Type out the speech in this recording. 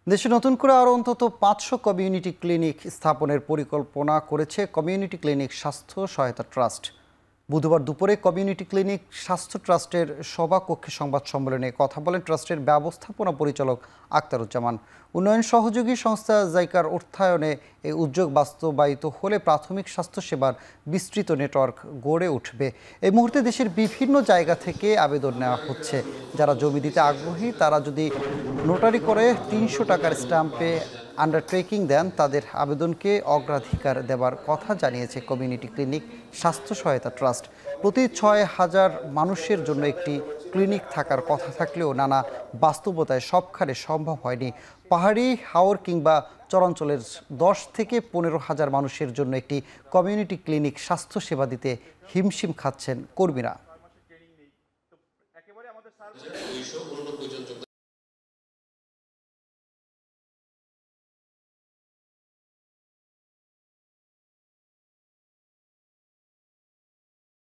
দেশে নতুন করে আরও অন্তত ৫০০ কমিউনিটি ক্লিনিক স্থাপনের পরিকল্পনা করেছে কমিউনিটি ক্লিনিক স্বাস্থ্য সহায়তা ট্রাস্ট। বুধবার দুপুরে কমিউনিটি ক্লিনিক স্বাস্থ্য ট্রাস্টের সভাকক্ষে সংবাদ সম্মেলনে কথা বলেন ট্রাস্টের ব্যবস্থাপনা পরিচালক আক্তারুজ্জামান। উন্নয়ন সহযোগী সংস্থা জাইকার অর্থায়নে এই উদ্যোগ বাস্তবায়িত হলে প্রাথমিক স্বাস্থ্যসেবার বিস্তৃত নেটওয়ার্ক গড়ে উঠবে। এই মুহূর্তে দেশের বিভিন্ন জায়গা থেকে আবেদন নেওয়া হচ্ছে। যারা জমি দিতে আগ্রহী তারা যদি নোটারি করে ৩০০ টাকার স্ট্যাম্পে আন্ডারটেকিং দেন তাদের আবেদনকে অগ্রাধিকার দেওয়ার কথা জানিয়েছে কমিউনিটি ক্লিনিক স্বাস্থ্য সহায়তা ট্রাস্ট। প্রতি ৬,০০০ মানুষের জন্য একটি ক্লিনিক থাকার কথা থাকলেও নানা বাস্তবতায় সবখানে সম্ভব হয়নি। পাহাড়ি, হাওর কিংবা চরাঞ্চলের ১০ থেকে ১৫,০০০ মানুষের জন্য একটি কমিউনিটি ক্লিনিক স্বাস্থ্যসেবা দিতে হিমশিম খাচ্ছেন কর্মীরা।